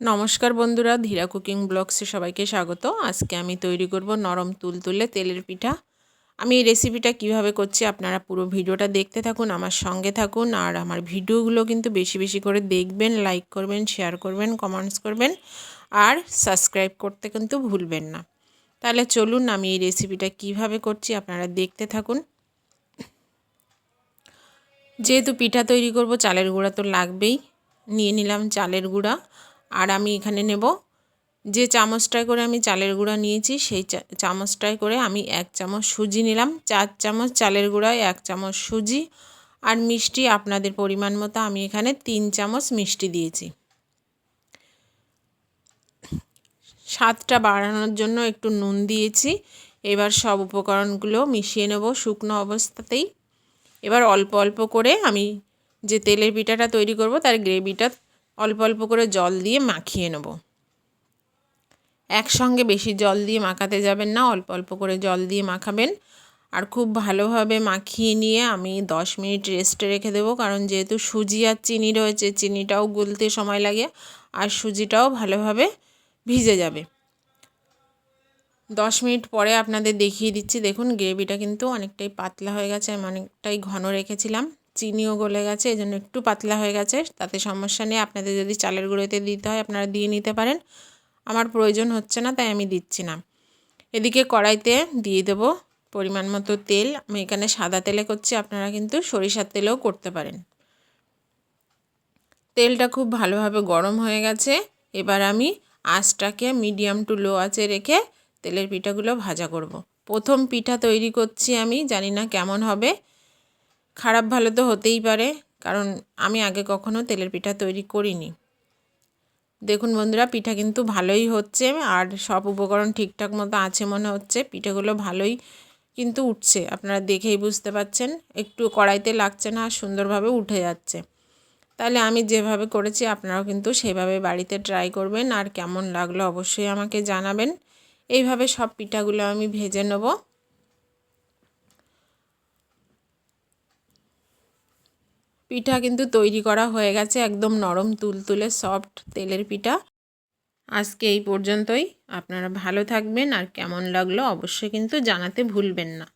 নমস্কার বন্ধুরা, ধীরা কুকিং ব্লগসে সবাইকে স্বাগত। আজকে আমি তৈরি করব নরম তুলতুলে তেলের পিঠা। আমি এই রেসিপিটা কিভাবে করছি আপনারা পুরো ভিডিওটা দেখতে থাকুন, আমার সঙ্গে থাকুন। আর আমার ভিডিওগুলো কিন্তু বেশি বেশি করে দেখবেন, লাইক করবেন, শেয়ার করবেন, কমেন্টস করবেন আর সাবস্ক্রাইব করতে কিন্তু ভুলবেন না। তাহলে চলুন আমি এই রেসিপিটা কিভাবে করছি আপনারা দেখতে থাকুন। যেহেতু পিঠা তৈরি করব চালের গুঁড়া তো লাগবেই। নিয়ে নিলাম চালের গুঁড়া। আর আমি এখানে নেব যে চামচটায় করে আমি চালের গুঁড়া নিয়েছি সেই চামচটায় করে আমি 1 চামচ সুজি নিলাম। 4 চামচ চালের গুঁড়ায় 1 চামচ সুজি। আর মিষ্টি আপনাদের পরিমাণ মতো আমি এখানে 3 চামচ মিষ্টি দিয়েছি। স্বাদটা বাড়ানোর জন্য একটু নুন দিয়েছি। এবার সব উপকরণগুলো মিশিয়ে নেব শুকনো অবস্থাতেই। এবার অল্প অল্প করে আমি যে তেলের পিঠাটা তৈরি করব তার গ্রেভিটা অল্প অল্প করে জল দিয়ে মাখিয়ে নেব। একসঙ্গে বেশি জল দিয়ে মাখাতে যাবেন না, অল্প অল্প করে জল দিয়ে মাখাবেন। আর খুব ভালোভাবে মাখিয়ে নিয়ে আমি 10 মিনিট রেস্টে রেখে দেবো, কারণ যেহেতু সুজি আর চিনি রয়েছে, চিনিটাও গুলতে সময় লাগে আর সুজিটাও ভালোভাবে ভিজে যাবে। 10 মিনিট পরে আপনাদের দেখিয়ে দিচ্ছি। দেখুন গ্রেভিটা কিন্তু অনেকটাই পাতলা হয়ে গেছে, আমি অনেকটাই ঘন রেখেছিলাম। চিনিও গলে গেছে, এই জন্য একটু পাতলা হয়ে গেছে। তাতে সমস্যা নেই, আপনাদের যদি চালের গুঁড়োতে দিতে হয় আপনারা দিয়ে নিতে পারেন। আমার প্রয়োজন হচ্ছে না তাই আমি দিচ্ছি না। এদিকে কড়াইতে দিয়ে দেব পরিমাণ মতো তেল। আমি এখানে সাদা তেলে করছি, আপনারা কিন্তু সরিষার তেলেও করতে পারেন। তেলটা খুব ভালোভাবে গরম হয়ে গেছে। এবার আমি আঁচটাকে মিডিয়াম টু লো আঁচে রেখে তেলের পিঠাগুলো ভাজা করব। প্রথম পিঠা তৈরি করছি আমি, জানি না কেমন হবে। খারাপ ভালো তো হতেই পারে, কারণ আমি আগে কখনো তেলের পিঠা তৈরি করিনি। দেখুন বন্ধুরা, পিঠা কিন্তু ভালোই হচ্ছে আর সব উপকরণ ঠিকঠাক মতো আছে মনে হচ্ছে। পিঠাগুলো ভালোই কিন্তু উঠছে, আপনারা দেখেই বুঝতে পাচ্ছেন। একটু কড়াইতে লাগছে না, সুন্দরভাবে উঠে যাচ্ছে। তাহলে আমি যেভাবে করেছি আপনারাও কিন্তু সেভাবে বাড়িতে ট্রাই করবেন। আর কেমন লাগলো অবশ্যই আমাকে জানাবেন। এইভাবে সব পিঠাগুলো আমি ভেজে নেব। পিঠা কিন্তু তৈরি করা হয়ে গেছে, একদম নরম তুলতুলে সফট তেলের পিঠা। আজকে এই পর্যন্তই। আপনারা ভালো থাকবেন আর কেমন লাগলো অবশ্যই কিন্তু জানাতে ভুলবেন না।